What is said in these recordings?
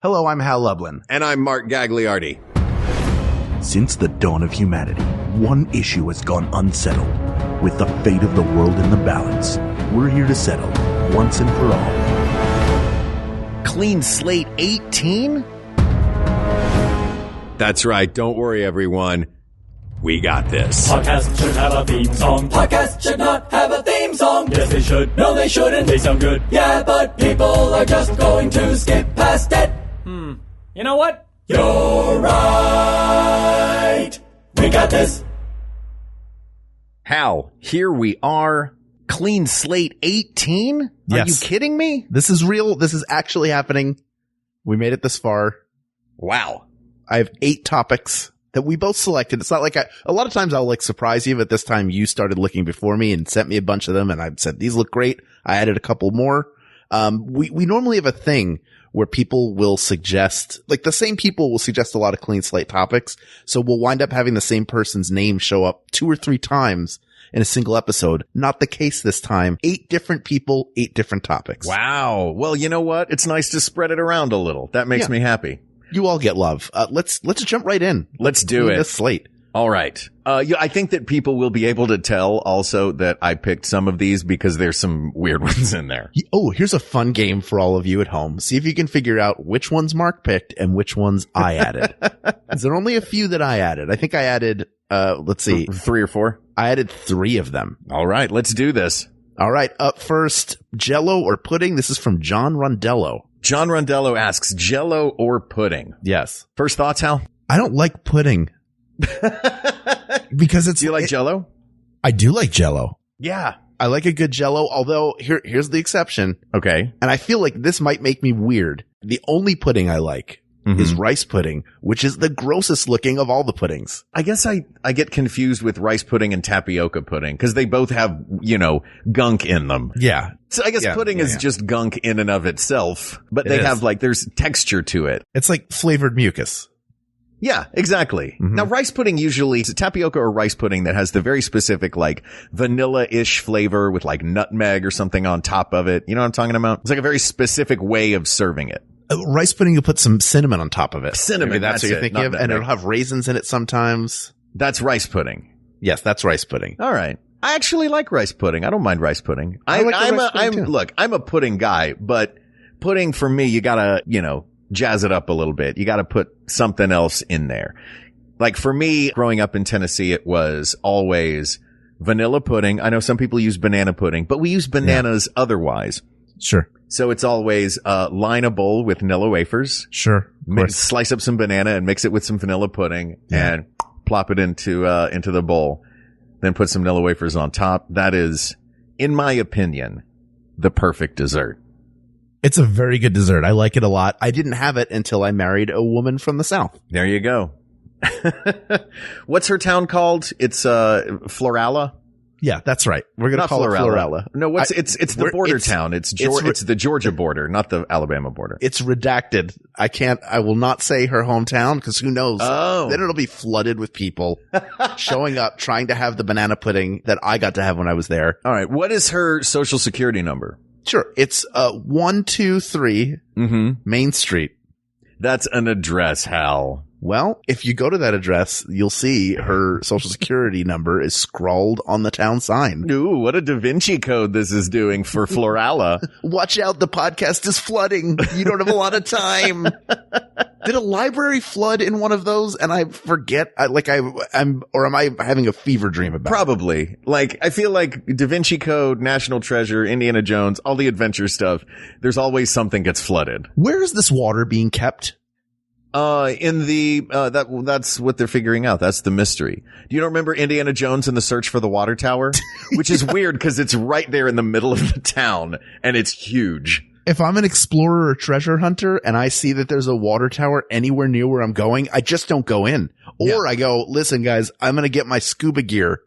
Hello, I'm Hal Lublin. And I'm Mark Gagliardi. Since the dawn of humanity, one issue has gone unsettled. With the fate of the world in the balance, we're here to settle, once and for all. Clean Slate 18? That's right. Don't worry, everyone. We got this. Podcast should have a theme song. Podcast should not have a theme song. Yes, they should. No, they shouldn't. They sound good. Yeah, but people are just going to skip past it. You know what? You're right. We got this. Hal, here we are. Clean Slate 18? Are Yes. you kidding me? This is real. This is actually happening. We made it this far. Wow. I have 8 topics that we both selected. It's not like a lot of times I'll surprise you, but this time you started looking before me and sent me a bunch of them, and I said, these look great. I added a couple more. We normally have a thing where people will suggest, the same people will suggest a lot of clean slate topics. So we'll wind up having the same person's name show up 2 or 3 times in a single episode. Not the case this time. 8 different people, 8 different topics. Wow. Well, you know what? It's nice to spread it around a little. That makes me happy. You all get love. Let's jump right in. Let's do it. This slate. All right. I think that people will be able to tell also that I picked some of these because there's some weird ones in there. Oh, here's a fun game for all of you at home. See if you can figure out which ones Mark picked and which ones I added. There are only a few that I added. I think I added, let's see. 3 or 4? I added 3 of them. All right. Let's do this. All right. Up first, Jell-O or pudding? This is from John Rondello. John Rondello asks, Jell-O or pudding? Yes. First thoughts, Hal? I don't like pudding. Because Do you like Jell-O? I do like Jell-O. Yeah. I like a good Jell-O, although here's the exception. Okay. And I feel like this might make me weird. The only pudding I like is rice pudding, which is the grossest looking of all the puddings. I guess I get confused with rice pudding and tapioca pudding because they both have, gunk in them. Yeah. So I guess pudding is just gunk in and of itself, but they have there's texture to it. It's like flavored mucus. Yeah, exactly. Now, rice pudding usually it's a tapioca or rice pudding that has the very specific vanilla-ish flavor with nutmeg or something on top of it. You know what I'm talking about? It's a very specific way of serving it. Rice pudding, you put some cinnamon on top of it. Cinnamon, Maybe that's what you're thinking of. And it'll have raisins in it sometimes. That's rice pudding. Yes, that's rice pudding. All right. I actually like rice pudding. I don't mind rice pudding. Look, I'm a pudding guy, but pudding for me, you gotta, jazz it up a little bit. You gotta put something else in there. For me, growing up in Tennessee, it was always vanilla pudding. I know some people use banana pudding, but we use bananas otherwise. Sure. So it's always, line a bowl with vanilla wafers. Sure. Slice up some banana and mix it with some vanilla pudding and plop it into the bowl. Then put some vanilla wafers on top. That is, in my opinion, the perfect dessert. It's a very good dessert. I like it a lot. I didn't have it until I married a woman from the South. There you go. What's her town called? It's, Florala? Yeah, that's right. We're going to call it Florala. No, it's the border town. It's the Georgia border, not the Alabama border. It's redacted. I will not say her hometown because who knows? Oh. Then it'll be flooded with people showing up trying to have the banana pudding that I got to have when I was there. All right. What is her social security number? Sure. It's 123 Main Street. That's an address, Hal. Well, if you go to that address, you'll see her social security number is scrawled on the town sign. Ooh, what a Da Vinci Code this is doing for Florala. Watch out, the podcast is flooding. You don't have a lot of time. Did a library flood in one of those? And I forget, am I having a fever dream about it? Probably. I feel like Da Vinci Code, National Treasure, Indiana Jones, all the adventure stuff, there's always something gets flooded. Where is this water being kept? That's what they're figuring out. That's the mystery. Do you remember Indiana Jones and the Search for the Water Tower? Which is weird because it's right there in the middle of the town and it's huge. If I'm an explorer or treasure hunter and I see that there's a water tower anywhere near where I'm going, I just don't go in. Or I go, listen guys, I'm going to get my scuba gear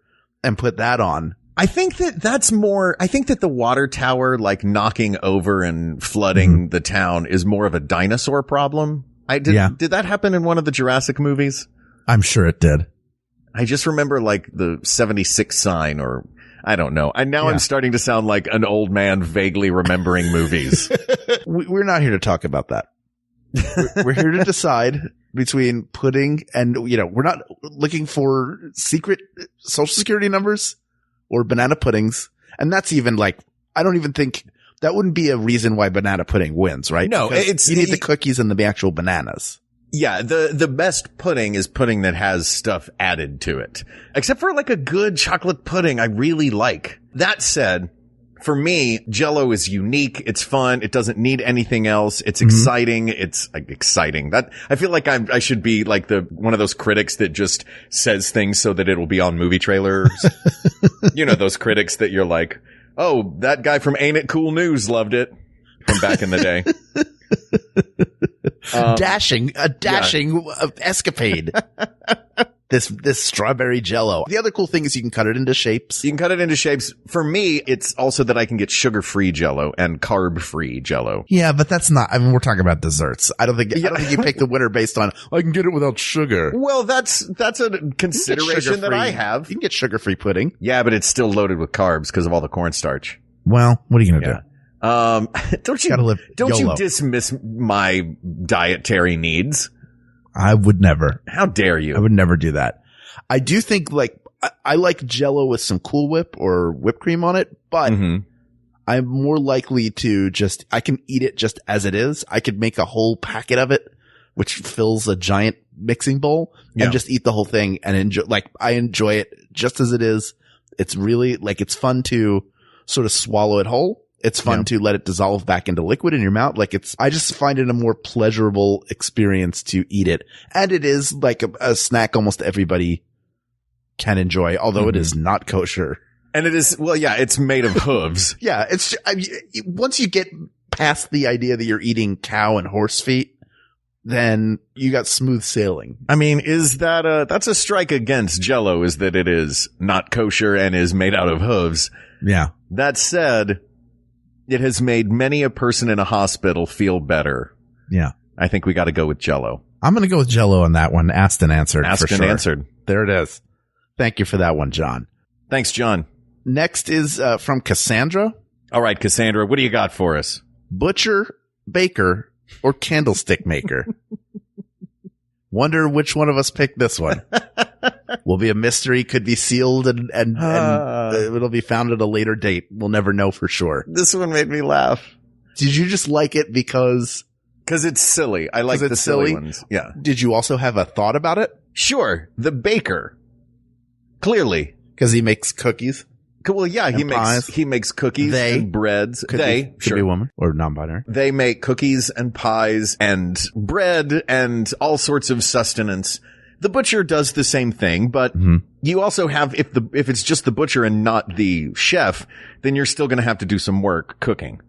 and put that on. I think that the water tower, knocking over and flooding the town is more of a dinosaur problem. Did that happen in one of the Jurassic movies? I'm sure it did. I just remember the 76 sign or I don't know. I'm starting to sound like an old man vaguely remembering movies. We're not here to talk about that. We're here to decide between pudding and, we're not looking for secret social security numbers or banana puddings. And that's even I don't even think that wouldn't be a reason why banana pudding wins, right? No, because you need the cookies and the actual bananas. Yeah, the best pudding is pudding that has stuff added to it. Except for a good chocolate pudding I really like. That said, for me, Jell-O is unique. It's fun. It doesn't need anything else. It's exciting. It's exciting. That I feel like I should be one of those critics that just says things so that it'll be on movie trailers. Those critics that you're like, oh, that guy from Ain't It Cool News loved it from back in the day. Dashing escapade. This strawberry Jell-O. The other cool thing is you can cut it into shapes. You can cut it into shapes. For me, it's also that I can get sugar-free Jell-O and carb-free Jell-O. Yeah, but that's not, we're talking about desserts. I don't think you pick the winner based on, I can get it without sugar. Well, that's a consideration that I have. You can get sugar-free pudding. Yeah, but it's still loaded with carbs because of all the cornstarch. Well, what are you going to do? Don't you dismiss my dietary needs? I would never. How dare you? I would never do that. I do think I like Jell-O with some Cool Whip or whipped cream on it, but I'm more likely to I can eat it just as it is. I could make a whole packet of it, which fills a giant mixing bowl and just eat the whole thing and enjoy, I enjoy it just as it is. It's really it's fun to sort of swallow it whole. It's fun to let it dissolve back into liquid in your mouth. I just find it a more pleasurable experience to eat it. And it is a snack almost everybody can enjoy, although it is not kosher. And it is, it's made of hooves. Yeah. Once you get past the idea that you're eating cow and horse feet, then you got smooth sailing. I mean, that's a strike against Jell-O, is that it is not kosher and is made out of hooves. Yeah. That said, it has made many a person in a hospital feel better. Yeah. I think we got to go with Jell-O. I'm going to go with Jell-O on that one. Asked and answered. Answered. There it is. Thank you for that one, John. Thanks, John. Next is from Cassandra. All right, Cassandra, what do you got for us? Butcher, baker, or candlestick maker? Wonder which one of us picked this one. Will be a mystery, could be sealed, and it'll be found at a later date. We'll never know for sure. This one made me laugh. Did you just like it because it's silly? I like the silly ones. Yeah. Did you also have a thought about it? Sure. The baker. Clearly. Because he makes cookies. Well, yeah, he makes cookies and breads. Could be a woman or non-binary. They make cookies and pies and bread and all sorts of sustenance. The butcher does the same thing, but you also have, if it's just the butcher and not the chef, then you're still going to have to do some work cooking.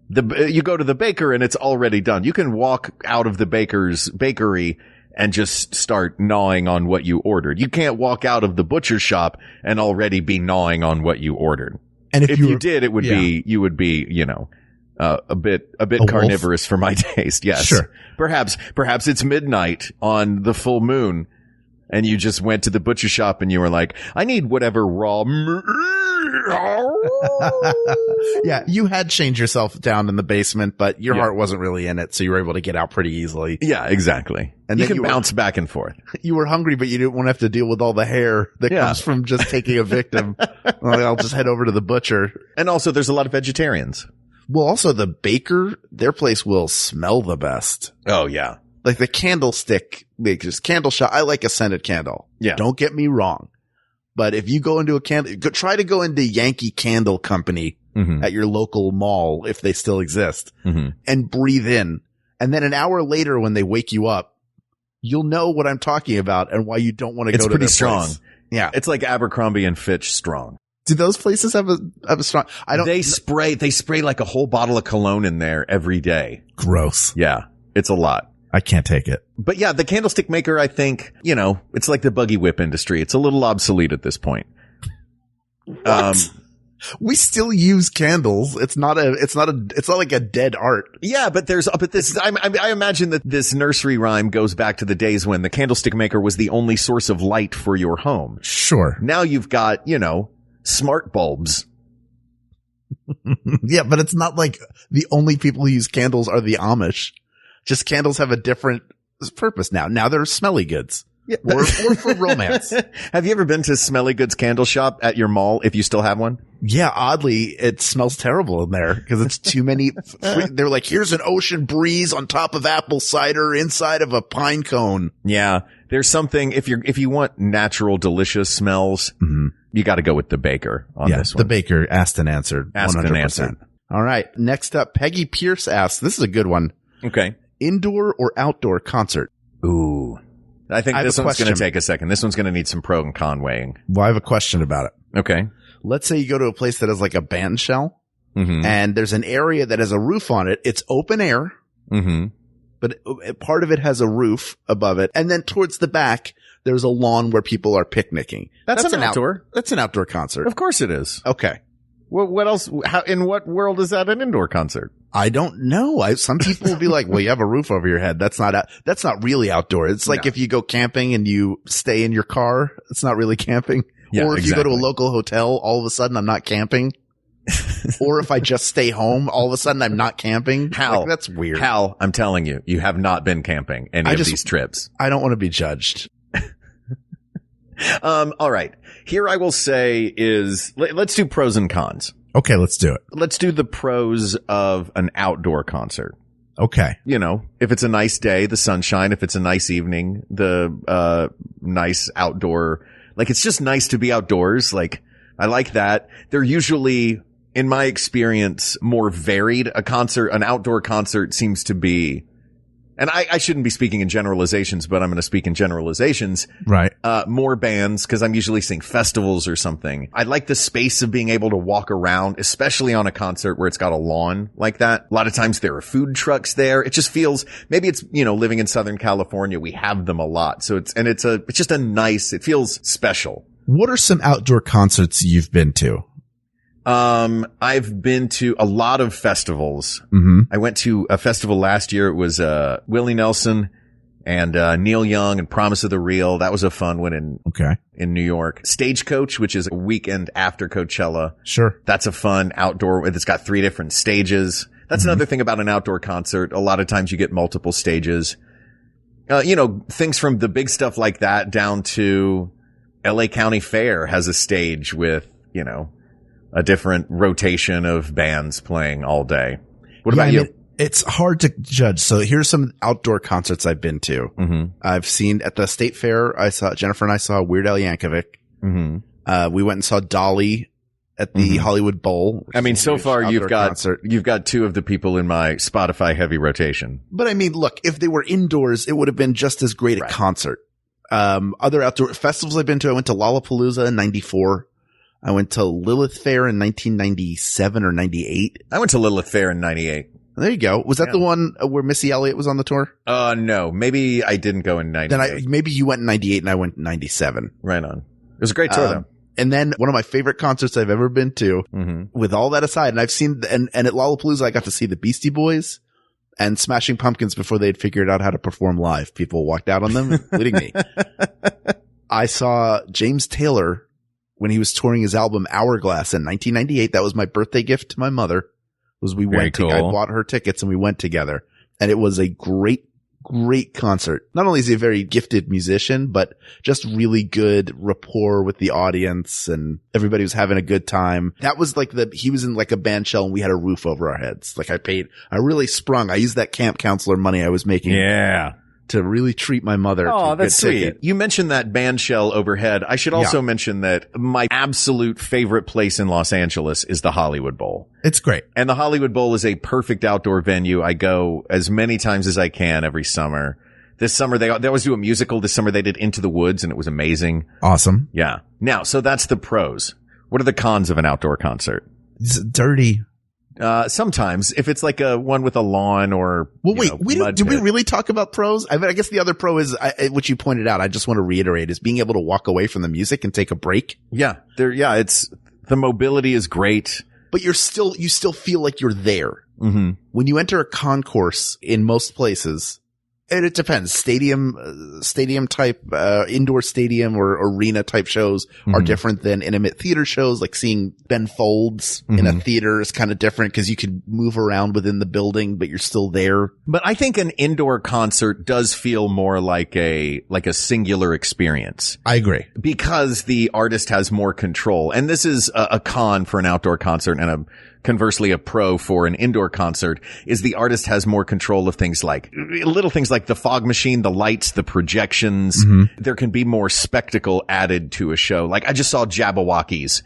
You go to the baker and it's already done. You can walk out of the baker's bakery and just start gnawing on what you ordered. You can't walk out of the butcher shop and already be gnawing on what you ordered. And if you did, you would be, a bit carnivorous for my taste. Yes. Sure. Perhaps it's midnight on the full moon and you just went to the butcher shop and you were like, I need whatever raw. Yeah, you had chained yourself down in the basement, but your heart wasn't really in it, so you were able to get out pretty easily. Yeah, exactly. And you can bounce back and forth. You were hungry, but you didn't want to have to deal with all the hair that comes from just taking a victim. I'll just head over to the butcher. And also, there's a lot of vegetarians. Well, also the baker, their place will smell the best. Oh, yeah. Like the candlestick makers, candle shop. I like a scented candle. Yeah. Don't get me wrong. But if you go into try to go into Yankee Candle Company at your local mall, if they still exist, and breathe in. And then an hour later, when they wake you up, you'll know what I'm talking about and why you don't want to go to their place. It's pretty strong. Yeah. It's like Abercrombie and Fitch strong. Do those places have a strong? They spray like a whole bottle of cologne in there every day. Gross. Yeah. It's a lot. I can't take it. But yeah, the candlestick maker, I think, it's like the buggy whip industry. It's a little obsolete at this point. What? We still use candles. It's not like a dead art. Yeah, but I imagine that this nursery rhyme goes back to the days when the candlestick maker was the only source of light for your home. Sure. Now you've got, smart bulbs. Yeah, but it's not like the only people who use candles are the Amish. Just candles have a different purpose now. Now they're smelly goods. Yeah. Or for romance. Have you ever been to Smelly Goods Candle Shop at your mall, if you still have one? Yeah, oddly, it smells terrible in there because it's too many. They're like, here's an ocean breeze on top of apple cider inside of a pine cone. Yeah. There's something, if you want natural, delicious smells, you got to go with the Baker on this one. The Baker asked and answered. Asked 100%. and answered. All right. Next up, Peggy Pierce asks, this is a good one. Okay. Indoor or outdoor concert? Ooh. I think this one's going to take a second. This one's going to need some pro and con weighing. Well, I have a question about it. Okay. Let's say you go to a place that has like a band shell and there's an area that has a roof on it. It's open air, but part of it has a roof above it. And then towards the back, there's a lawn where people are picnicking. That's an outdoor. That's an outdoor concert. Of course it is. Okay. Well, what else? In what world is that an indoor concert? I don't know. Some people will be like, well, you have a roof over your head. That's not really outdoor. It's like if you go camping and you stay in your car, it's not really camping. Yeah, or if you go to a local hotel, all of a sudden I'm not camping. Or if I just stay home, all of a sudden I'm not camping. Hal, like, that's weird. Hal, I'm telling you, you have not been camping any of these trips. I don't want to be judged. All right. Here I will say is, let's do pros and cons. Okay, let's do it. Let's do the pros of an outdoor concert. Okay. You know, if it's a nice day, the sunshine, if it's a nice evening, the, nice outdoor, like it's just nice to be outdoors. Like I like that. They're usually, in my experience, more varied. An outdoor concert seems to be, and I shouldn't be speaking in generalizations, but I'm going to speak in generalizations. Right. More bands, because I'm usually seeing festivals or something. I like the space of being able to walk around, especially on a concert where it's got a lawn like that. A lot of times there are food trucks there. It just feels, maybe it's, living in Southern California, we have them a lot. So it's just it feels special. What are some outdoor concerts you've been to? I've been to a lot of festivals. I went to a festival last year. It was, Willie Nelson and, Neil Young and Promise of the Real. That was a fun one in New York. Stagecoach, which is a weekend after Coachella. Sure. That's a fun outdoor, it's got 3 different stages. That's another thing about an outdoor concert. A lot of times you get multiple stages. Things from the big stuff like that down to LA County Fair has a stage with, a different rotation of bands playing all day. What about you? It's hard to judge. So here's some outdoor concerts I've been to. I've seen at the State Fair. Jennifer and I saw Weird Al Yankovic. We went and saw Dolly at the Hollywood Bowl. I mean, so far you've got 2 of the people in my Spotify heavy rotation. But I mean, look, if they were indoors, it would have been just as great a concert. Other outdoor festivals I've been to, I went to Lollapalooza in 94. I went to Lilith Fair in 1997 or 98. I went to Lilith Fair in 98. There you go. Was that the one where Missy Elliott was on the tour? No. Maybe I didn't go in 98. Then maybe you went in 98 and I went in 97. Right on. It was a great tour though. And then one of my favorite concerts I've ever been to, with all that aside, and I've seen, and at Lollapalooza, I got to see the Beastie Boys and Smashing Pumpkins before they'd figured out how to perform live. People walked out on them, including me. I saw James Taylor when he was touring his album Hourglass in 1998. That was my birthday gift to my mother. I bought her tickets and we went together, and it was a great concert. Not only is he a very gifted musician, but just really good rapport with the audience, and everybody was having a good time. That was like he was in like a band shell and we had a roof over our heads. Like I really sprung. I used that camp counselor money I was making. Yeah. To really treat my mother. Oh, that's sweet. You mentioned that band shell overhead. I should also mention that my absolute favorite place in Los Angeles is the Hollywood Bowl. It's great. And the Hollywood Bowl is a perfect outdoor venue. I go as many times as I can every summer. This summer, they always do a musical. This summer they did Into the Woods, and it was amazing. Awesome. Yeah. Now, so that's the pros. What are the cons of an outdoor concert? It's dirty. Sometimes if it's like a one with a lawn or, did we really talk about pros? I mean, I guess the other pro is, which you pointed out, I just want to reiterate, is being able to walk away from the music and take a break. Yeah. The mobility is great, but you still feel like you're there. When you enter a concourse in most places, And it depends. Stadium type, indoor stadium or arena type shows are different than intimate theater shows. Like seeing Ben Folds in a theater is kind of different because you can move around within the building, but you're still there. But I think an indoor concert does feel more like a singular experience. I agree. Because the artist has more control. And this is a con for an outdoor concert and conversely a pro for an indoor concert is the artist has more control of things like little things like the fog machine, the lights, the projections. There can be more spectacle added to a show. Like I just saw Jabberwockies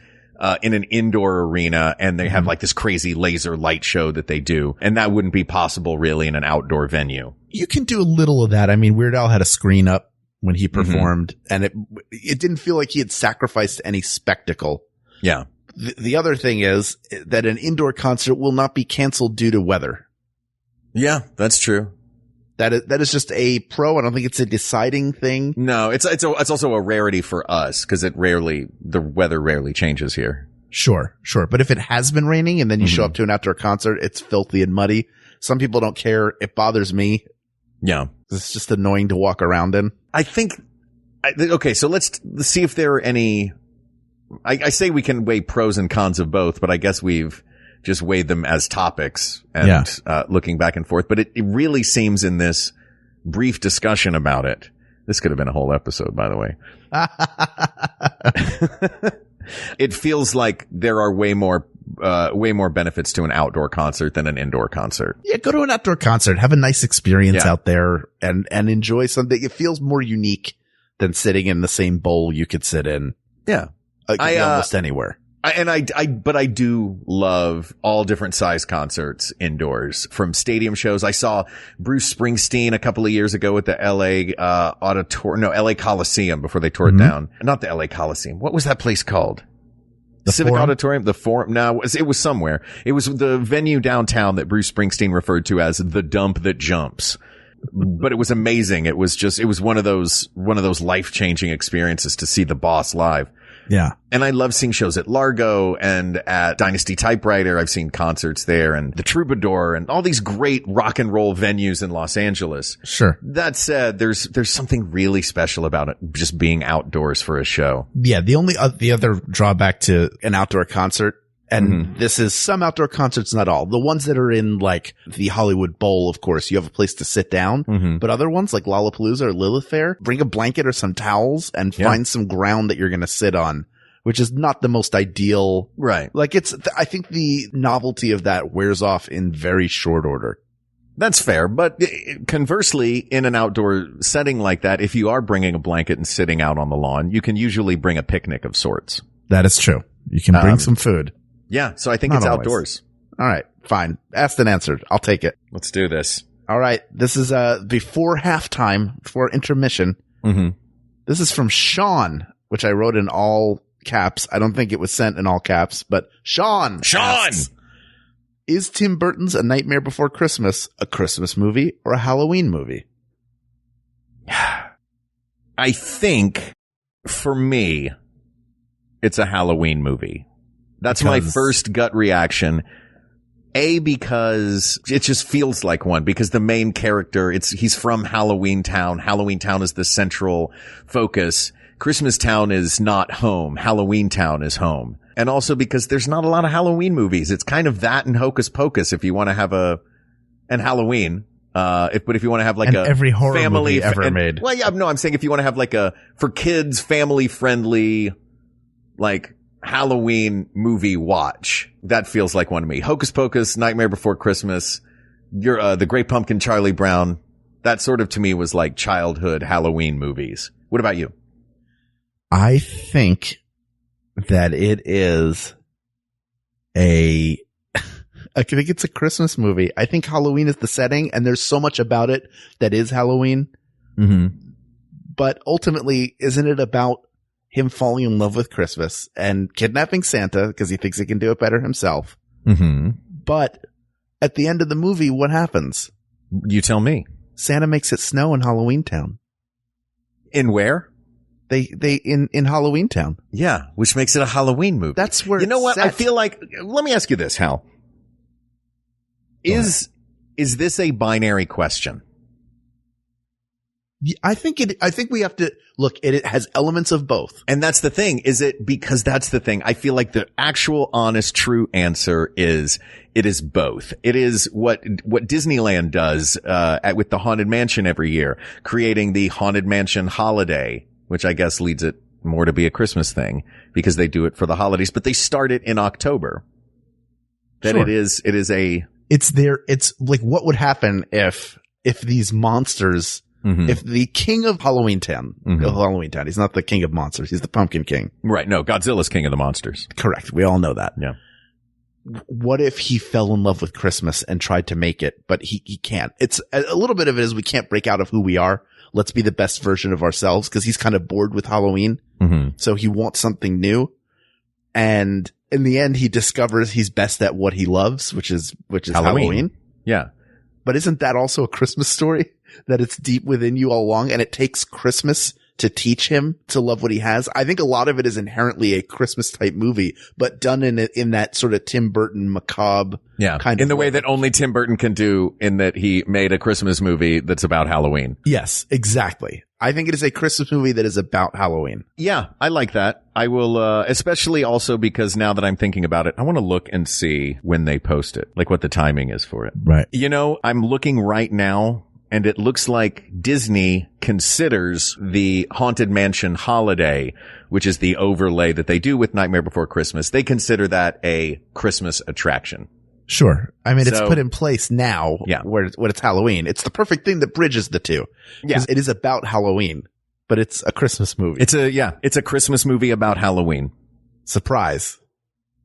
in an indoor arena and they have like this crazy laser light show that they do. And that wouldn't be possible really in an outdoor venue. You can do a little of that. I mean, Weird Al had a screen up when he performed and it didn't feel like he had sacrificed any spectacle. Yeah. The other thing is that an indoor concert will not be canceled due to weather. Yeah, that's true. That is just a pro. I don't think it's a deciding thing. No, it's also a rarity for us because the weather rarely changes here. Sure. But if it has been raining and then you show up to an outdoor concert, it's filthy and muddy. Some people don't care. It bothers me. Yeah. It's just annoying to walk around in. I think, okay, so let's see if there are any, I say we can weigh pros and cons of both, but I guess we've just weighed them as topics and looking back and forth. But it really seems in this brief discussion about it, this could have been a whole episode, by the way. It feels like there are way more benefits to an outdoor concert than an indoor concert. Yeah, go to an outdoor concert, have a nice experience out there and enjoy something. It feels more unique than sitting in the same bowl you could sit in. Yeah. Almost anywhere. But I do love all different size concerts indoors from stadium shows. I saw Bruce Springsteen a couple of years ago at the LA Coliseum before they tore it down. Not the LA Coliseum. What was that place called? The Civic Forum? Auditorium? The Forum? No, it was somewhere. It was the venue downtown that Bruce Springsteen referred to as the dump that jumps. But it was amazing. It was one of those life-changing experiences to see the boss live. Yeah. And I love seeing shows at Largo and at Dynasty Typewriter. I've seen concerts there and the Troubadour and all these great rock and roll venues in Los Angeles. Sure. That said, there's something really special about it just being outdoors for a show. Yeah. The other drawback to an outdoor concert, and this is some outdoor concerts, not all. The ones that are in like the Hollywood Bowl, of course, you have a place to sit down. But other ones like Lollapalooza or Lilith Fair, bring a blanket or some towels and find some ground that you're going to sit on, which is not the most ideal. Right. Like I think the novelty of that wears off in very short order. That's fair. But conversely, in an outdoor setting like that, if you are bringing a blanket and sitting out on the lawn, you can usually bring a picnic of sorts. That is true. You can bring some food. Yeah, so I think Not it's always. outdoors. All right, fine. Asked and answered. I'll take it. Let's do this. All right. This is before halftime, before intermission. This is from Sean, which I wrote in all caps. I don't think it was sent in all caps, but Sean asks, is Tim Burton's A Nightmare Before Christmas a Christmas movie or a Halloween movie? I think, for me, it's a Halloween movie. That's my first gut reaction. Because it just feels like one, because the main character, he's from Halloween Town. Halloween Town is the central focus. Christmas Town is not home. Halloween Town is home. And also because there's not a lot of Halloween movies. It's kind of that and Hocus Pocus if you want to have and Halloween. But if you want to have like every horror family movie ever made. Well, yeah, no, I'm saying if you want to have like for kids, family friendly, like Halloween movie watch, that feels like one to me. Hocus Pocus, Nightmare Before Christmas, The Great Pumpkin, Charlie Brown. That sort of to me was like childhood Halloween movies. What about you? I think that it is I think it's a Christmas movie. I think Halloween is the setting and there's so much about it that is Halloween. But ultimately, isn't it about him falling in love with Christmas and kidnapping Santa because he thinks he can do it better himself? But at the end of the movie, what happens? You tell me. Santa makes it snow in Halloween Town. In where? In Halloween Town. Yeah, which makes it a Halloween movie. That's where you know what? set. I feel like, let me ask you this, Hal. Is this a binary question? I think we have to look, it has elements of both. And that's the thing, because that's the thing. I feel like the actual honest, true answer is it is both. It is what Disneyland does, with the Haunted Mansion every year, creating the Haunted Mansion holiday, which I guess leads it more to be a Christmas thing because they do it for the holidays, but they start it in October. That Sure. It's like, what would happen if these monsters, if the king of Halloween Town, he's not the king of monsters, he's the Pumpkin King. Right. No, Godzilla's king of the monsters. Correct. We all know that. Yeah. What if he fell in love with Christmas and tried to make it, but he can't? It's a little bit of it is we can't break out of who we are. Let's be the best version of ourselves, because he's kind of bored with Halloween. So he wants something new. And in the end, he discovers he's best at what he loves, which is Halloween. Yeah. But isn't that also a Christmas story? That it's deep within you all along, and it takes Christmas to teach him to love what he has. I think a lot of it is inherently a Christmas type movie, but done in that sort of Tim Burton macabre kind of in the way that only Tim Burton can do, in that he made a Christmas movie that's about Halloween. Yes, exactly. I think it is a Christmas movie that is about Halloween. Yeah, I like that. I will, especially also because now that I'm thinking about it, I want to look and see when they post it, like what the timing is for it. Right. You know, I'm looking right now, and it looks like Disney considers the Haunted Mansion holiday, which is the overlay that they do with Nightmare Before Christmas. They consider that a Christmas attraction. Sure. I mean, it's put in place now when it's Halloween. It's the perfect thing that bridges the two. Yeah. It is about Halloween, but it's a Christmas movie. It's a Christmas movie about Halloween. Surprise.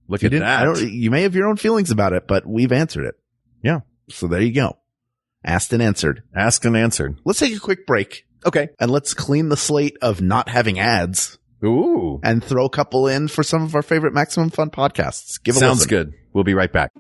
Look at that. You may have your own feelings about it, but we've answered it. Yeah. So there you go. Asked and answered. Asked and answered. Let's take a quick break. Okay. And let's clean the slate of not having ads. Ooh. And throw a couple in for some of our favorite Maximum Fun podcasts. Give a Sounds listen. good. We'll be right back.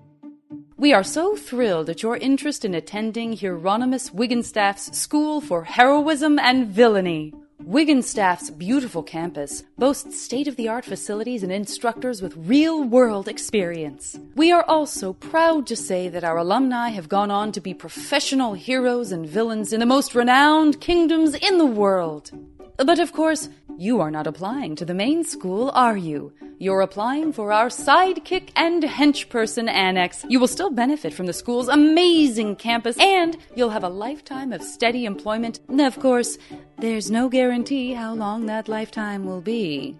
We are so thrilled at your interest in attending Hieronymus Wigginstaff's School for Heroism and Villainy. Wigginstaff's beautiful campus boasts state-of-the-art facilities and instructors with real-world experience. We are also proud to say that our alumni have gone on to be professional heroes and villains in the most renowned kingdoms in the world. But of course, you are not applying to the main school, are you? You're applying for our sidekick and henchperson annex. You will still benefit from the school's amazing campus, and you'll have a lifetime of steady employment. Of course, there's no guarantee how long that lifetime will be.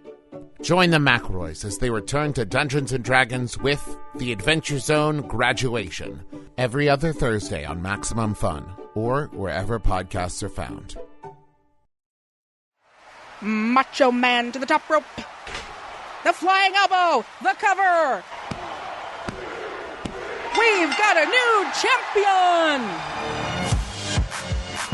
Join the McElroys as they return to Dungeons & Dragons with The Adventure Zone Graduation, every other Thursday on Maximum Fun, or wherever podcasts are found. Macho Man to the top rope. The flying elbow. The cover. We've got a new champion.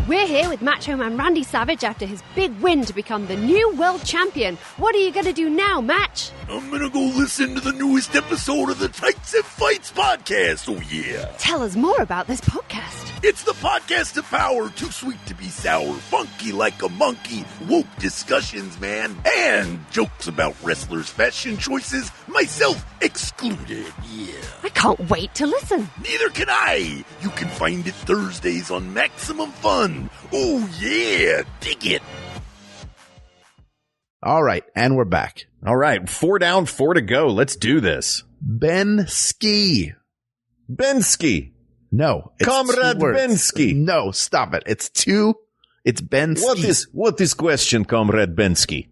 We're here with Macho Man Randy Savage after his big win to become the new world champion. What are you going to do now, Match? I'm going to go listen to the newest episode of the Tights and Fights podcast. Oh, yeah. Tell us more about this podcast. It's the podcast of power, too sweet to be sour, funky like a monkey, woke discussions, man, and jokes about wrestlers' fashion choices, myself excluded, yeah. I can't wait to listen. Neither can I. You can find it Thursdays on Maximum Fun. Oh, yeah, dig it. All right, and we're back. All right, 4 down, 4 to go. Let's do this. Bensky. Bensky. No. It's Comrade Bensky. No, stop it. It's Bensky. What is question, Comrade Bensky?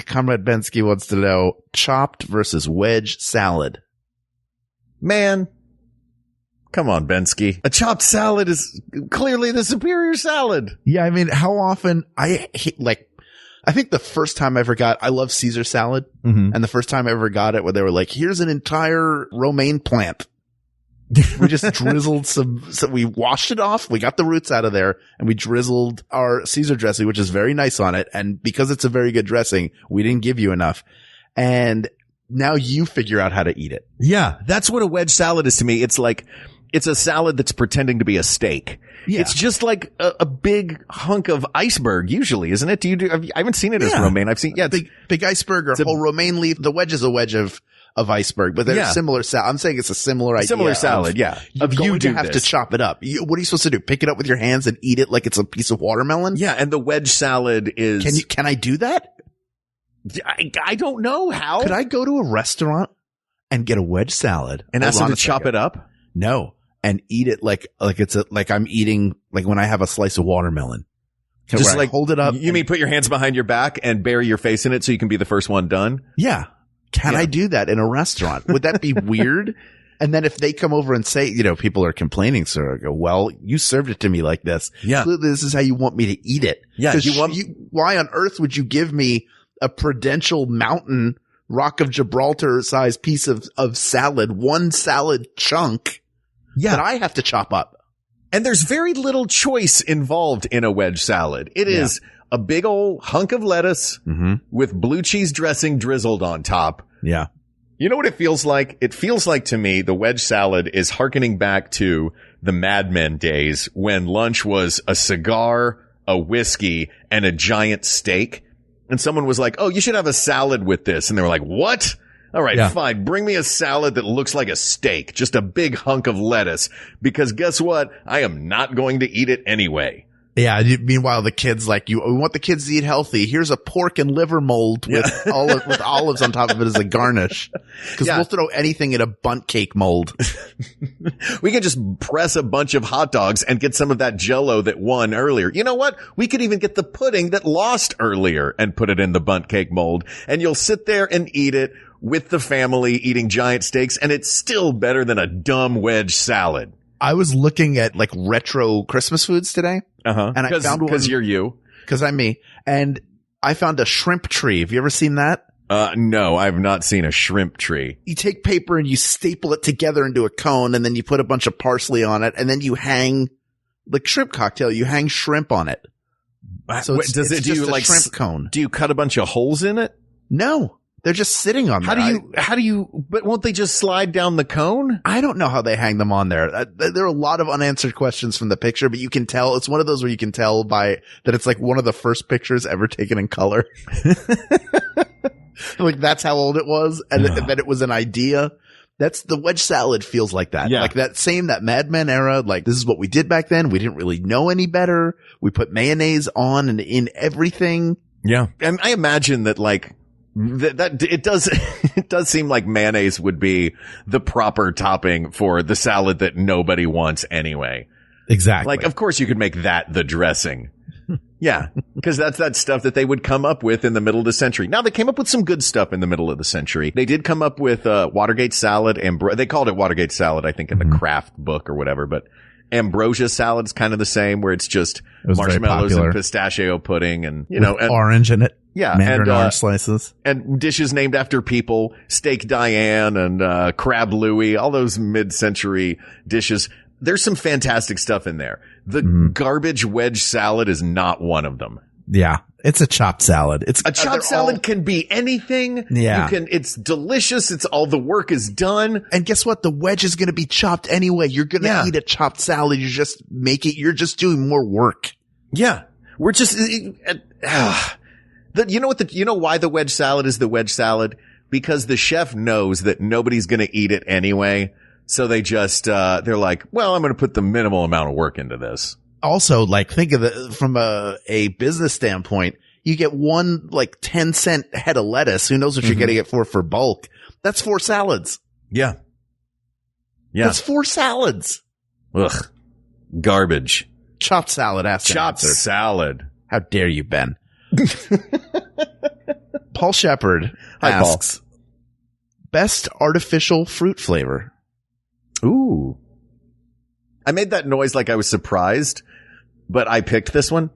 Comrade Bensky wants to know chopped versus wedge salad. Man. Come on, Bensky. A chopped salad is clearly the superior salad. Yeah, I mean, how often I think the first time I ever got, I love Caesar salad. Mm-hmm. And the first time I ever got it where they were like, here's an entire romaine plant. We just drizzled so we washed it off. We got the roots out of there and we drizzled our Caesar dressing, which is very nice on it. And because it's a very good dressing, we didn't give you enough. And now you figure out how to eat it. Yeah. That's what a wedge salad is to me. It's like, it's a salad that's pretending to be a steak. Yeah. It's just like a big hunk of iceberg usually, isn't it? I haven't seen it as romaine. I've seen, big iceberg or whole romaine leaf. The wedge is a wedge of of iceberg, but they're similar salad. I'm saying it's a similar idea. Similar salad, yeah. You have to chop it up. What are you supposed to do? Pick it up with your hands and eat it like it's a piece of watermelon? Yeah, and the wedge salad is... Can I do that? I don't know how. Could I go to a restaurant and get a wedge salad and ask them to chop it up? No, and eat it like I'm eating like when I have a slice of watermelon. Just like hold it up. You mean put your hands behind your back and bury your face in it so you can be the first one done? Yeah. Can I do that in a restaurant? Would that be weird? And then if they come over and say, people are complaining, sir, I go, well, you served it to me like this. Yeah. Clearly this is how you want me to eat it. Yeah. Why on earth would you give me a Prudential Mountain Rock of Gibraltar sized piece of salad, one salad chunk that I have to chop up? And there's very little choice involved in a wedge salad. It is a big old hunk of lettuce with blue cheese dressing drizzled on top. Yeah. You know what it feels like? It feels like to me the wedge salad is hearkening back to the Mad Men days when lunch was a cigar, a whiskey, and a giant steak. And someone was like, oh, you should have a salad with this. And they were like, what? All right, fine. Bring me a salad that looks like a steak, just a big hunk of lettuce, because guess what? I am not going to eat it anyway. Yeah. Meanwhile, the kids we want the kids to eat healthy. Here's a pork and liver mold with olives on top of it as a garnish. Cause we'll throw anything in a bundt cake mold. We can just press a bunch of hot dogs and get some of that Jell-O that won earlier. You know what? We could even get the pudding that lost earlier and put it in the bundt cake mold, and you'll sit there and eat it with the family eating giant steaks, and it's still better than a dumb wedge salad. I was looking at retro Christmas foods today. And I found one. Cause you're you. Cause I'm me. And I found a shrimp tree. Have you ever seen that? No, I've not seen a shrimp tree. You take paper and you staple it together into a cone, and then you put a bunch of parsley on it, and then you hang shrimp cocktail. You hang shrimp on it. So it's just a shrimp cone. Do you cut a bunch of holes in it? No. They're just sitting on there. But won't they just slide down the cone? I don't know how they hang them on there. There are a lot of unanswered questions from the picture, but you can tell, it's one of those where you can tell by that it's like one of the first pictures ever taken in color. Like that's how old it was. And that it was an idea. That's the wedge salad feels like that. Yeah. Like that Mad Men era. Like this is what we did back then. We didn't really know any better. We put mayonnaise on and in everything. Yeah. And I imagine that it does seem like mayonnaise would be the proper topping for the salad that nobody wants anyway. Exactly. Like, of course you could make that the dressing. Yeah. Cause that's that stuff that they would come up with in the middle of the century. Now they came up with some good stuff in the middle of the century. They did come up with, Watergate salad and they called it Watergate salad, I think in the Kraft book or whatever, but ambrosia salad's kind of the same where it's just marshmallows and pistachio pudding and, and orange in it. Yeah. Mandarin orange slices. And dishes named after people, Steak Diane and, Crab Louie, all those mid-century dishes. There's some fantastic stuff in there. The garbage wedge salad is not one of them. Yeah. It's a chopped salad. A chopped salad can be anything. Yeah. It's delicious. It's all the work is done. And guess what? The wedge is going to be chopped anyway. You're going to eat a chopped salad. You're just doing more work. Yeah. We're just, you know why the wedge salad is the wedge salad? Because the chef knows that nobody's going to eat it anyway. So they just, they're like, well, I'm going to put the minimal amount of work into this. Also, think of it from a business standpoint. You get one 10-cent head of lettuce. Who knows what you're getting it for bulk? That's 4 salads. Yeah. Yeah. That's 4 salads. Ugh. Garbage. Chopped salad. Chopped salad. How dare you, Ben? Paul Shepard asks, best artificial fruit flavor. Ooh. I made that noise like I was surprised, but I picked this one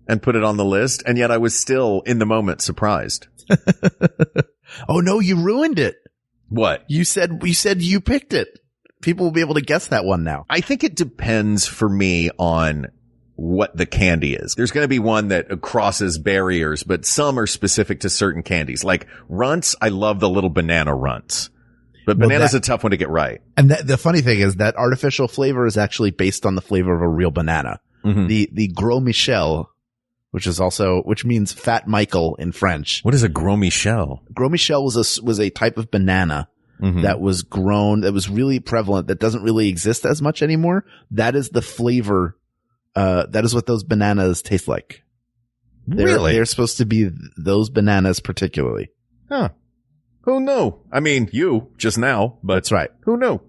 and put it on the list, and yet I was still in the moment surprised. Oh no, you ruined it. What? You said you picked it. People will be able to guess that one now. I think it depends for me on what the candy is. There's going to be one that crosses barriers, but some are specific to certain candies. Like Runts, I love the little banana Runts. But banana's a tough one to get right. And the funny thing is that artificial flavor is actually based on the flavor of a real banana. The Gros Michel, which means Fat Michael in French. What is a Gros Michel? Gros Michel was a type of banana that was grown, that was really prevalent, that doesn't really exist as much anymore. That is the flavor. That is what those bananas taste like. They're supposed to be those bananas particularly. Huh. Who knew? I mean, you just now, but that's right. Who knew?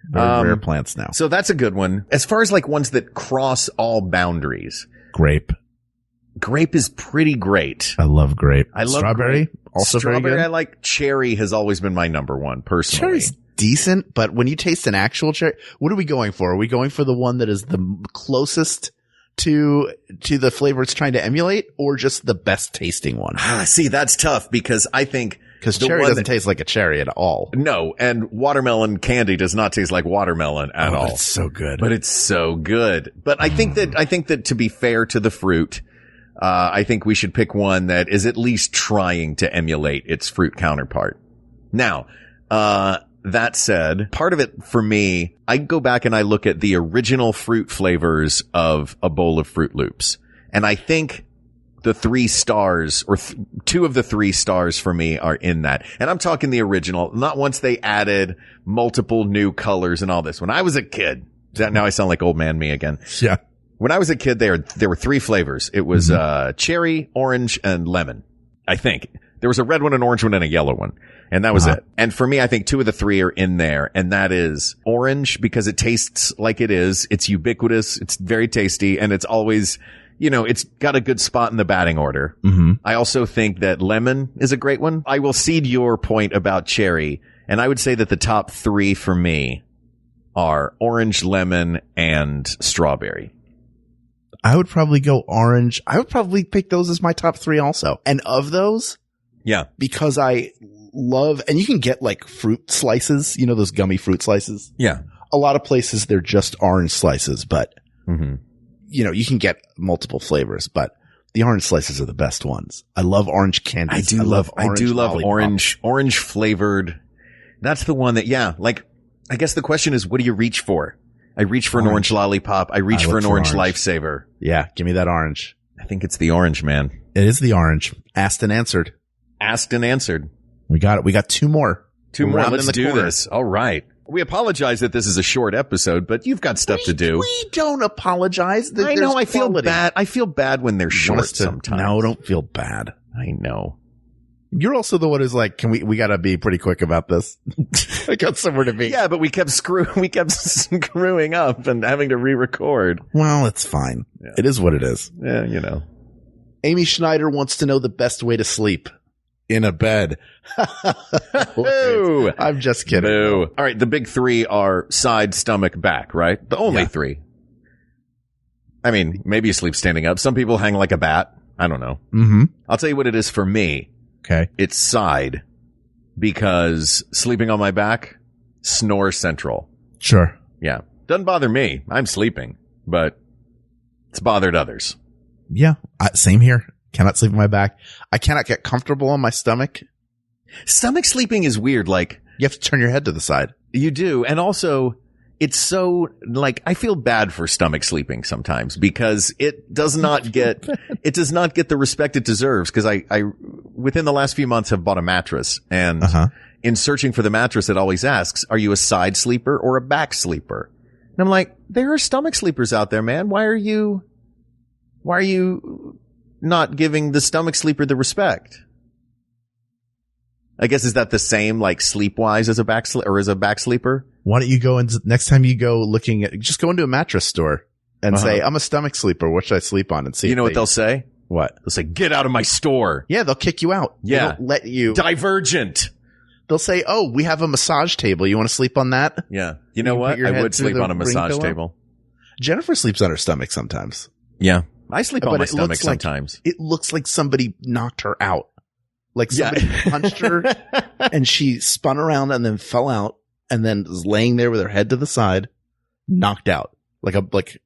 Very rare plants now. So that's a good one. As far as like ones that cross all boundaries. Grape is pretty great. I love grape. I love strawberry. Grape. Also strawberry, very good. I like cherry has always been my number one personally. Cherry's decent, but when you taste an actual cherry, what are we going for? Are we going for the one that is the closest to the flavor it's trying to emulate, or just the best tasting one? See, that's tough because I think cherry doesn't taste like a cherry at all. No, and watermelon candy does not taste like watermelon at all. It's so good. But it's so good. But I think that to be fair to the fruit, I think we should pick one that is at least trying to emulate its fruit counterpart. Now, that said, part of it for me, I go back and I look at the original fruit flavors of a bowl of Fruit Loops. And I think the 3 stars or 2 of the 3 stars for me are in that. And I'm talking the original, not once they added multiple new colors and all this. When I was a kid, now I sound like old man me again. Yeah. When I was a kid, there were 3 flavors. It was, cherry, orange, and lemon. I think there was a red one, an orange one, and a yellow one. And that was it. And for me, I think 2 of the 3 are in there. And that is orange because it tastes like it is. It's ubiquitous. It's very tasty. And it's always, it's got a good spot in the batting order. Mm-hmm. I also think that lemon is a great one. I will cede your point about cherry. And I would say that the top 3 for me are orange, lemon, and strawberry. I would probably go orange. I would probably pick those as my top 3 also. And of those, yeah, because I love, and you can get like fruit slices, those gummy fruit slices. Yeah. A lot of places they're just orange slices, but you can get multiple flavors, but the orange slices are the best ones. I love orange candies. I do love orange flavored. That's the one that, I guess the question is, what do you reach for? I reach for an orange lollipop. I reach for an orange lifesaver. Yeah. Give me that orange. I think it's the orange, man. It is the orange. Asked and answered. We got it. We got 2 more. 2 more. Let's do this. All right. We apologize that this is a short episode, but you've got stuff to do. We don't apologize. I know. I feel bad. I feel bad when they're short sometimes. No, don't feel bad. I know. You're also the one who's like, we gotta be pretty quick about this. I got somewhere to be. Yeah, but we kept screwing up and having to re-record. Well, it's fine. Yeah. It is what it is. Yeah, Amy Schneider wants to know the best way to sleep. In a bed. Boo. I'm just kidding. Boo. All right. The big 3 are side, stomach, back, right? The only 3. I mean, maybe you sleep standing up. Some people hang like a bat. I don't know. Mm-hmm. I'll tell you what it is for me. Okay. It's side because sleeping on my back, snore central. Sure. Yeah. Doesn't bother me. I'm sleeping, but it's bothered others. Yeah. Same here. Cannot sleep on my back. I cannot get comfortable on my stomach. Stomach sleeping is weird. Like, you have to turn your head to the side. You do. And also, it's so, I feel bad for stomach sleeping sometimes because it does not get the respect it deserves. Cause I within the last few months have bought a mattress and in searching for the mattress, it always asks, are you a side sleeper or a back sleeper? And I'm like, there are stomach sleepers out there, man. Why are you not giving the stomach sleeper the respect? I guess, is that the same, sleep-wise as a back sleeper? Why don't you go next time you go just go into a mattress store and say, I'm a stomach sleeper. What should I sleep on? And see. You know what they'll say? What? They'll say, get out of my store. Yeah, they'll kick you out. Yeah. They won't let you. Divergent. They'll say, oh, we have a massage table. You want to sleep on that? Yeah. You know what? I would sleep on a massage table. Jennifer sleeps on her stomach sometimes. Yeah. I sleep on my stomach sometimes. It looks like somebody knocked her out. Like somebody punched her and she spun around and then fell out and then was laying there with her head to the side, knocked out. It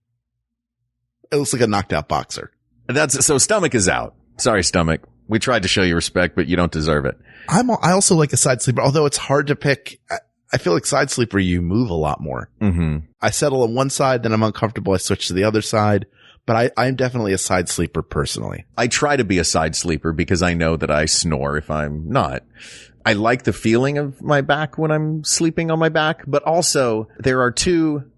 looks like a knocked out boxer. So stomach is out. Sorry, stomach. We tried to show you respect, but you don't deserve it. I also like a side sleeper, although it's hard to pick. I feel like side sleeper, you move a lot more. Mm-hmm. I settle on one side, then I'm uncomfortable. I switch to the other side. But I'm definitely a side sleeper personally. I try to be a side sleeper because I know that I snore if I'm not. I like the feeling of my back when I'm sleeping on my back, but also there are two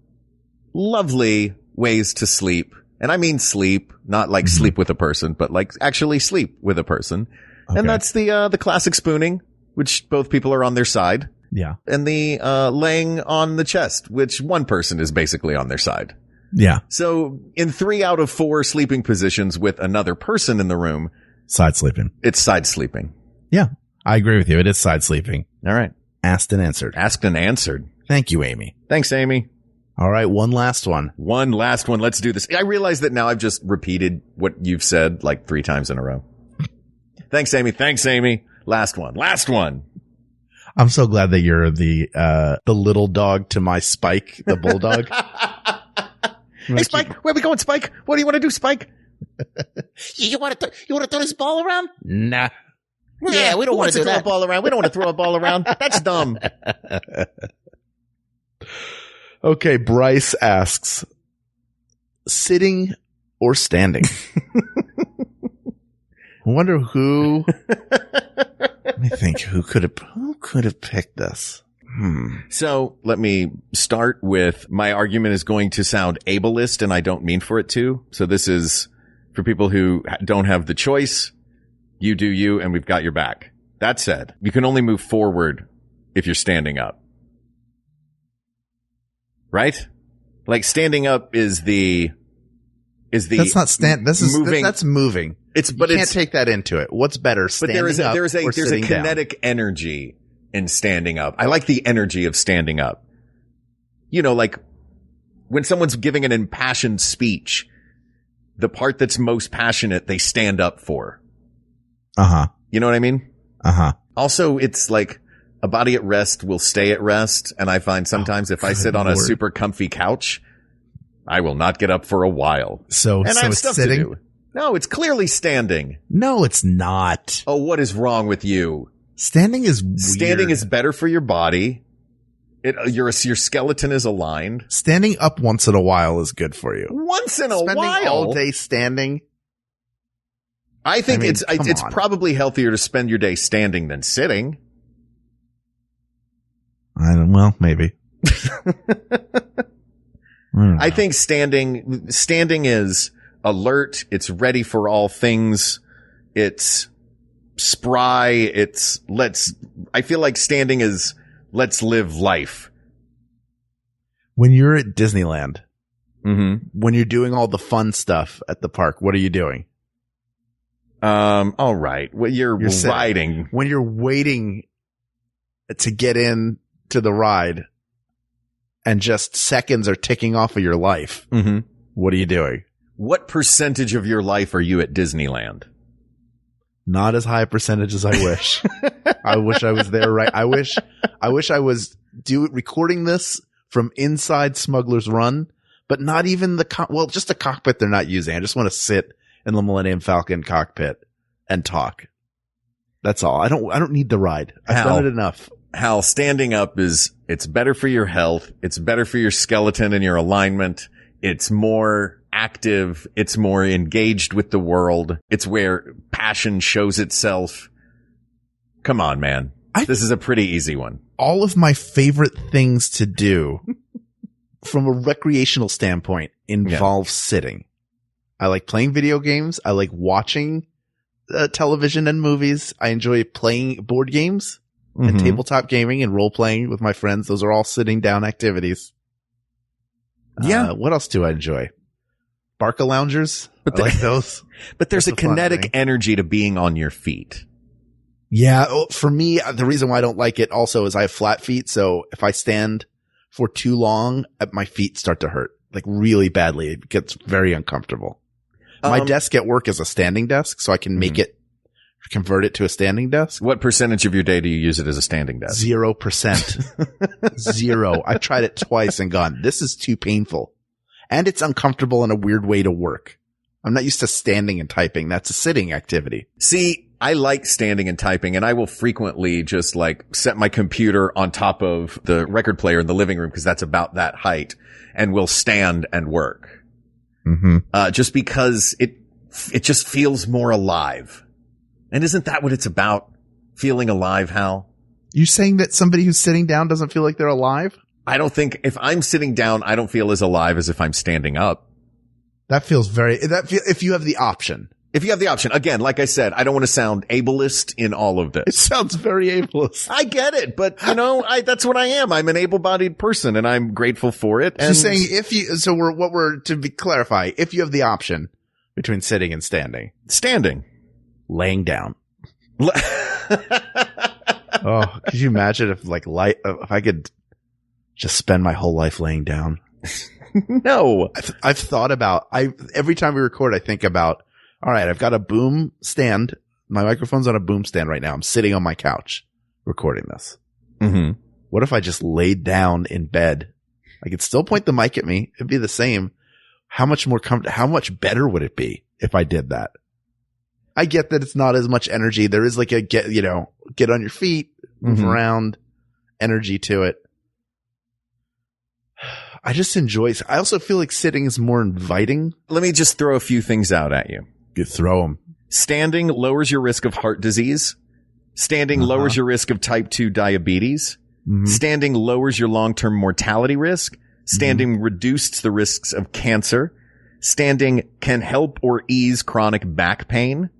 lovely ways to sleep. And I mean sleep, not like sleep with a person, but like actually sleep with a person. Okay. And that's the classic spooning, which both people are on their side. Yeah. And the laying on the chest, which one person is basically on their side. Yeah. So in 3 out of 4 sleeping positions with another person in the room, side sleeping. It's side sleeping. Yeah. I agree with you. It is side sleeping. All right. Asked and answered. Asked and answered. Thank you, Amy. Thanks, Amy. All right. One last one. One last one. Let's do this. I realize that now I've just repeated what you've said like 3 times in a row. Thanks, Amy. Thanks, Amy. Last one. Last one. I'm so glad that you're the little dog to my Spike, the bulldog. Hey, Spike, where are we going, Spike? What do you want to do, Spike? You want to throw this ball around? Nah. Yeah, we don't want to throw a ball around. We don't want to throw a ball around. That's dumb. Okay, Bryce asks, sitting or standing? I wonder who. Let me think. Who could have picked this? So let me start with my argument is going to sound ableist, and I don't mean for it to. So this is for people who don't have the choice. You do you, and we've got your back. That said, you can only move forward if you're standing up. Right? Like standing up is the. That's not moving. That's moving. You can't take that into it. What's better, standing up or sitting down? There's a kinetic energy in standing up. I like the energy of standing up. You know, like when someone's giving an impassioned speech, the part that's most passionate, they stand up for. Uh-huh. You know what I mean? Uh-huh. Also, it's like a body at rest will stay at rest. And I find sometimes if I sit on a super comfy couch, I will not get up for a while. And I have stuff sitting? to do. No, it's clearly standing. No, it's not. Oh, what is wrong with you? Standing is weird. Standing is better for your body. Your skeleton is aligned. Standing up once in a while is good for you. Once in a while? Spending all day standing? I think it's probably healthier to spend your day standing than sitting. Well, maybe. I think standing is alert. It's ready for all things. It's spry. I feel like standing is let's live life. When you're at Disneyland, when you're doing all the fun stuff at the park, what are you doing? All right. Well, you're riding. When you're waiting to get in to the ride and just seconds are ticking off of your life, what are you doing? What percentage of your life are you at Disneyland? Not as high a percentage as I wish. I wish I was there, right? I wish I was recording this from inside Smuggler's Run, but not even just the cockpit they're not using. I just want to sit in the Millennium Falcon cockpit and talk. That's all. I don't need the ride. I've done it enough. Hal, standing up it's better for your health. It's better for your skeleton and your alignment. It's more active. It's more engaged with the world. It's where passion shows itself. Come on, man. This is a pretty easy one. All of my favorite things to do from a recreational standpoint involve sitting. I like playing video games. I like watching television and movies. I enjoy playing board games and tabletop gaming and role playing with my friends. Those are all sitting down activities. Yeah. What else do I enjoy? Barca loungers. I like those. But there's a kinetic energy to being on your feet. Yeah. For me, the reason why I don't like it also is I have flat feet. So if I stand for too long, my feet start to hurt like really badly. It gets very uncomfortable. My desk at work is a standing desk, so I can convert it to a standing desk. What percentage of your day do you use it as a standing desk? 0%. 0. I've tried it twice and gone, this is too painful. And it's uncomfortable in a weird way to work. I'm not used to standing and typing. That's a sitting activity. See, I like standing and typing, and I will frequently just like set my computer on top of the record player in the living room because that's about that height, and will stand and work. just because it just feels more alive. And isn't that what it's about? Feeling alive, Hal? You saying that somebody who's sitting down doesn't feel like they're alive? I don't think if I'm sitting down, I don't feel as alive as if I'm standing up. That feels if you have the option. If you have the option, again, like I said, I don't want to sound ableist in all of this. It sounds very ableist. I get it, but that's what I am. I'm an able-bodied person and I'm grateful for it. And she's saying to clarify, if you have the option between sitting and standing. Standing. Laying down. Oh, could you imagine if if I could just spend my whole life laying down? No. I've thought about, every time we record, I think about, all right, I've got a boom stand. My microphone's on a boom stand right now. I'm sitting on my couch recording this. Mm-hmm. What if I just laid down in bed? I could still point the mic at me. It'd be the same. How much better would it be if I did that? I get that it's not as much energy. There is like a get on your feet, move around, energy to it. I just enjoy it. I also feel like sitting is more inviting. Let me just throw a few things out at you. You throw them. Standing lowers your risk of heart disease. Standing lowers your risk of type 2 diabetes. Standing lowers your long-term mortality risk. Standing reduces the risks of cancer. Standing can help or ease chronic back pain.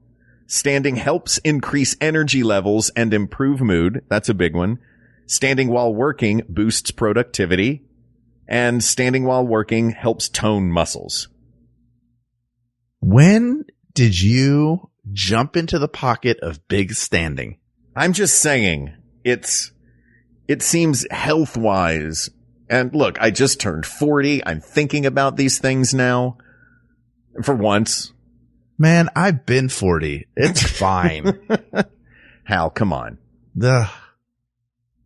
Standing helps increase energy levels and improve mood. That's a big one. Standing while working boosts productivity. And standing while working helps tone muscles. When did you jump into the pocket of big standing? I'm just saying, it seems health-wise. And look, I just turned 40. I'm thinking about these things now. For once. Man, I've been 40. It's fine. Hal, come on.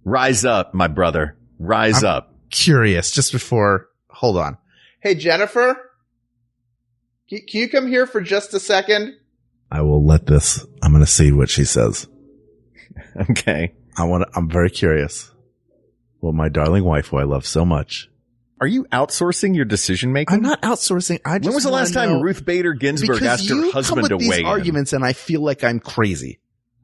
Rise up, my brother. Rise up. Curious, just before. Hold on. Hey, Jennifer? Can you come here for just a second? I will let this. I'm going to see what she says. Okay. I'm very curious. Well, my darling wife, who I love so much. Are you outsourcing your decision making? I'm not outsourcing. When was the last time Ruth Bader Ginsburg asked her husband to weigh in? Because you come with these arguments, and I feel like I'm crazy.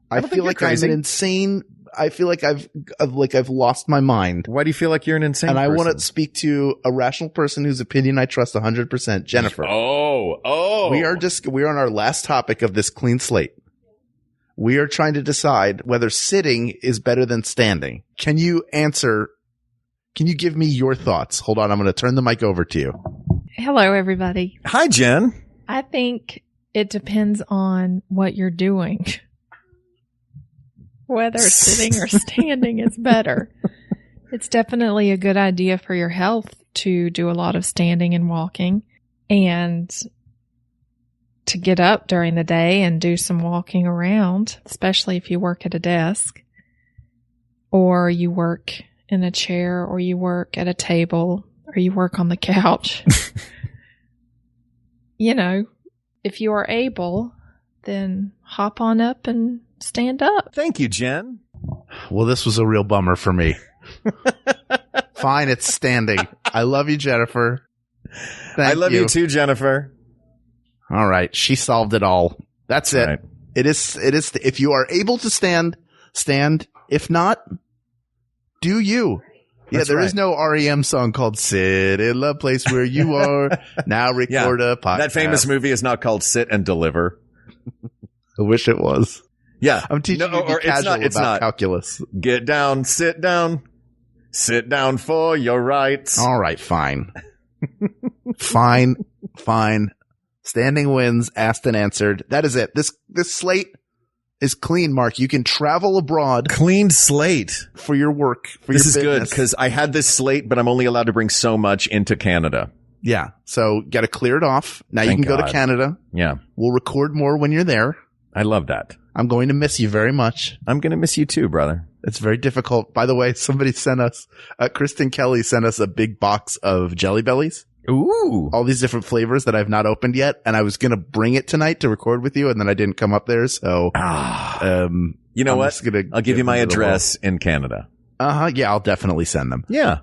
I feel like I'm an insane. I feel like I've lost my mind. Why do you feel like you're an insane person? And I want to speak to a rational person whose opinion I trust 100%. Jennifer. Oh. We are on our last topic of this clean slate. We are trying to decide whether sitting is better than standing. Can you give me your thoughts? Hold on. I'm going to turn the mic over to you. Hello, everybody. Hi, Jen. I think it depends on what you're doing. Whether sitting or standing is better. It's definitely a good idea for your health to do a lot of standing and walking, and to get up during the day and do some walking around, especially if you work at a desk or you work in a chair or you work at a table or you work on the couch. If you are able, then hop on up and stand up. Thank you, Jen. Well, this was a real bummer for me. Fine, it's standing. I love you, Jennifer. I love you too, Jennifer. All right. She solved it all. That's it. Right. It is. If you are able to stand. If not, do you? That's there is no REM song called Sit in the Place Where You Are. Now record a podcast. That famous movie is not called Sit and Deliver. I wish it was. Yeah. I'm teaching you to be casual about calculus. Get down, sit down for your rights. All right, fine. Fine. Standing wins, asked and answered. That is it. This slate is clean, Mark. You can travel abroad. Clean slate. For your work, for this your business. This is good because I had this slate, but I'm only allowed to bring so much into Canada. Yeah. So got to clear it off. Now you can go to Canada. Yeah. We'll record more when you're there. I love that. I'm going to miss you very much. I'm going to miss you too, brother. It's very difficult. By the way, somebody sent us, Kristen Kelly sent us a big box of Jelly Bellies. Ooh. All these different flavors that I've not opened yet. And I was going to bring it tonight to record with you. And then I didn't come up there. So, you know what? I'll give you my address in Canada. Yeah, I'll definitely send them. Yeah.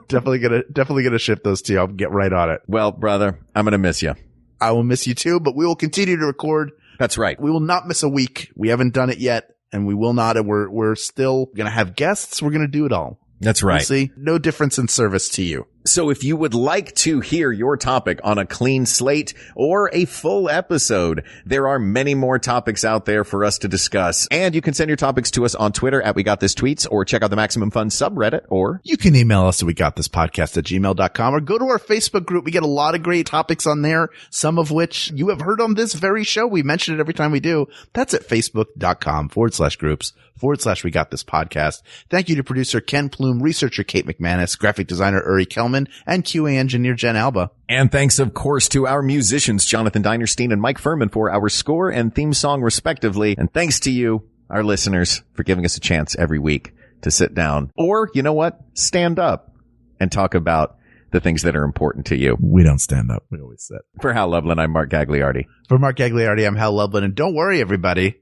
Definitely gonna ship those to you. I'll get right on it. Well, brother, I'm going to miss you. I will miss you too, but we will continue to record. That's right. We will not miss a week. We haven't done it yet, and we will not. And we're still going to have guests. We're going to do it all. That's right. We'll see. No difference in service to you. So if you would like to hear your topic on a clean slate or a full episode, there are many more topics out there for us to discuss. And you can send your topics to us on Twitter at We Got This Tweets, or check out the Maximum Fun subreddit, or you can email us at wegotThisPodcast@gmail.com, or go to our Facebook group. We get a lot of great topics on there, some of which you have heard on this very show. We mention it every time we do. That's at facebook.com/groups/We Got This Podcast. Thank you to producer Ken Plume, researcher Kate McManus, graphic designer Uri Kelman, and QA engineer Jen Alba. And thanks, of course, to our musicians, Jonathan Dinerstein and Mike Furman, for our score and theme song, respectively. And thanks to you, our listeners, for giving us a chance every week to sit down, or, you know what, stand up and talk about the things that are important to you. We don't stand up. We always sit. For Hal Lublin, I'm Mark Gagliardi. For Mark Gagliardi, I'm Hal Lublin. And don't worry, everybody.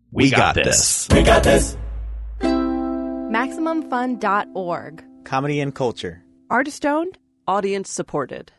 We got this. We got this. MaximumFun.org. Comedy and culture. Artist owned. Audience supported.